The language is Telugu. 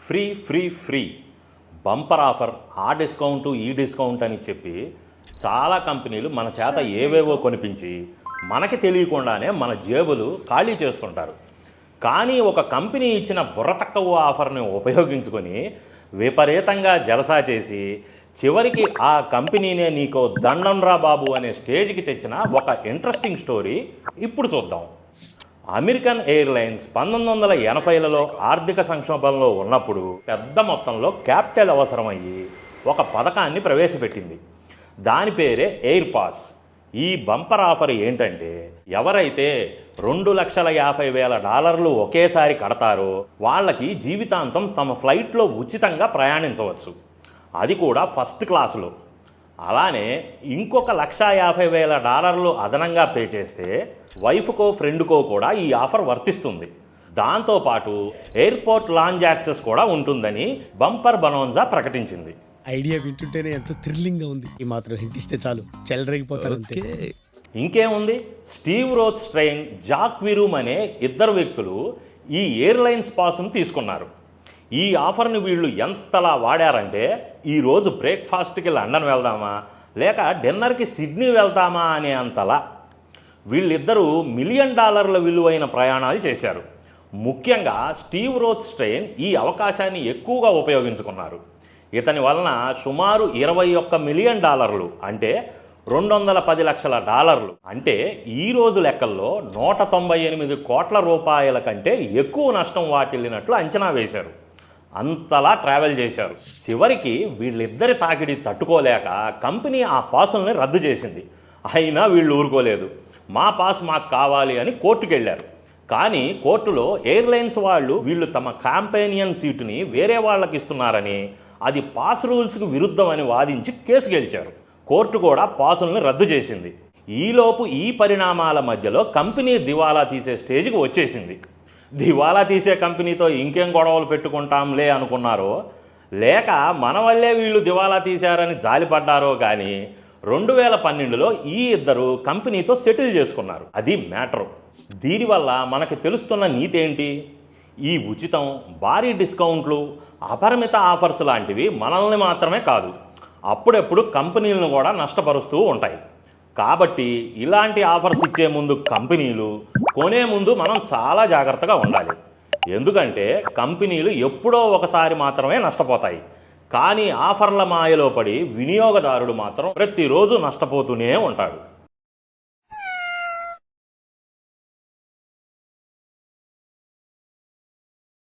Free free free bumper offer, ఆ డిస్కౌంటు ఈ డిస్కౌంట్ అని చెప్పి చాలా కంపెనీలు మన చేత ఏవేవో కొనిపించి మనకి తెలియకుండానే మన జేబులు ఖాళీ చేస్తుంటారు. కానీ ఒక కంపెనీ ఇచ్చిన బుర్ర తక్కువ ఆఫర్ని ఉపయోగించుకొని విపరీతంగా జలసా చేసి చివరికి ఆ కంపెనీనే నీకో దండంరా బాబు అనే స్టేజ్కి తెచ్చిన ఒక ఇంట్రెస్టింగ్ స్టోరీ ఇప్పుడు చూద్దాం. అమెరికన్ ఎయిర్లైన్స్ 1980లలో ఆర్థిక సంక్షోభంలో ఉన్నప్పుడు పెద్ద మొత్తంలో క్యాపిటల్ అవసరమయ్యి ఒక పథకాన్ని ప్రవేశపెట్టింది. దాని పేరే ఎయిర్ పాస్. ఈ బంపర్ ఆఫర్ ఏంటంటే, ఎవరైతే $2,50,000 ఒకేసారి కడతారో వాళ్ళకి జీవితాంతం తమ ఫ్లైట్లో ఉచితంగా ప్రయాణించవచ్చు, అది కూడా ఫస్ట్ క్లాసులో. అలానే ఇంకొక $150,000 అదనంగా పే చేస్తే వైఫ్కో ఫ్రెండ్కో కూడా ఈ ఆఫర్ వర్తిస్తుంది. దాంతోపాటు ఎయిర్పోర్ట్ లాంజ్ యాక్సెస్ కూడా ఉంటుందని బంపర్ బనోన్జా ప్రకటించింది. ఐడియా వింటుంటేనే ఎంతో థ్రిల్లింగ్గా ఉంది. ఈ మాత్రం హింట్ ఇస్తే చాలు, చెలరేగిపోతారు అంతే. ఇంకేముంది, స్టీవ్ రోత్ స్ట్రెయిన్, జాక్ విరూమ్ అనే ఇద్దరు వ్యక్తులు ఈ ఎయిర్లైన్స్ పాస్ను తీసుకున్నారు. ఈ ఆఫర్ని వీళ్ళు ఎంతలా వాడారంటే, ఈరోజు బ్రేక్ఫాస్ట్కి లండన్ వెళ్దామా లేక డిన్నర్కి సిడ్నీ వెళ్తామా అనే అంతలా వీళ్ళిద్దరూ $1 మిలియన్ విలువైన ప్రయాణాలు చేశారు. ముఖ్యంగా స్టీవ్ రోత్ స్ట్రెయిన్ ఈ అవకాశాన్ని ఎక్కువగా ఉపయోగించుకున్నారు. ఇతని వలన సుమారు $21 మిలియన్, అంటే $210 లక్షల, అంటే ఈరోజు లెక్కల్లో 198 కోట్ల రూపాయల కంటే ఎక్కువ నష్టం వాటిల్లినట్లు అంచనా వేశారు. అంతలా ట్రావెల్ చేశారు. చివరికి వీళ్ళిద్దరి తాకిడి తట్టుకోలేక కంపెనీ ఆ పాసుల్ని రద్దు చేసింది. అయినా వీళ్ళు ఊరుకోలేదు. మా పాస్ మాకు కావాలి అని కోర్టుకు వెళ్ళారు. కానీ కోర్టులో ఎయిర్లైన్స్ వాళ్ళు వీళ్ళు తమ కాంపానియన్ సీటుని వేరే వాళ్ళకి ఇస్తున్నారని, అది పాస్ రూల్స్కి విరుద్ధమని వాదించి కేసు గెలిచారు. కోర్టు కూడా పాసుల్ని రద్దు చేసింది. ఈలోపు ఈ పరిణామాల మధ్యలో కంపెనీ దివాలా తీసే స్టేజ్కి వచ్చేసింది. దివాలా తీసే కంపెనీతో ఇంకేం గొడవలు పెట్టుకుంటాంలే అనుకున్నారో, లేక మన వల్లే వీళ్ళు దివాలా తీశారని జాలిపడ్డారో కానీ 2012లో ఈ ఇద్దరు కంపెనీతో సెటిల్ చేసుకున్నారు. అది మ్యాటరు. దీనివల్ల మనకి తెలుస్తున్న నీతి ఏంటి? ఈ ఉచితం, భారీ డిస్కౌంట్లు, అపరిమిత ఆఫర్స్ లాంటివి మనల్ని మాత్రమే కాదు, అప్పుడెప్పుడు కంపెనీలను కూడా నష్టపరుస్తూ ఉంటాయి. కాబట్టి ఇలాంటి ఆఫర్స్ ఇచ్చే ముందు కంపెనీలు కొనే ముందు మనం చాలా జాగ్రత్తగా ఉండాలి. ఎందుకంటే కంపెనీలు ఎప్పుడో ఒకసారి మాత్రమే నష్టపోతాయి, కానీ ఆఫర్ల మాయలో పడి వినియోగదారుడు మాత్రం ప్రతిరోజు నష్టపోతూనే ఉంటాడు.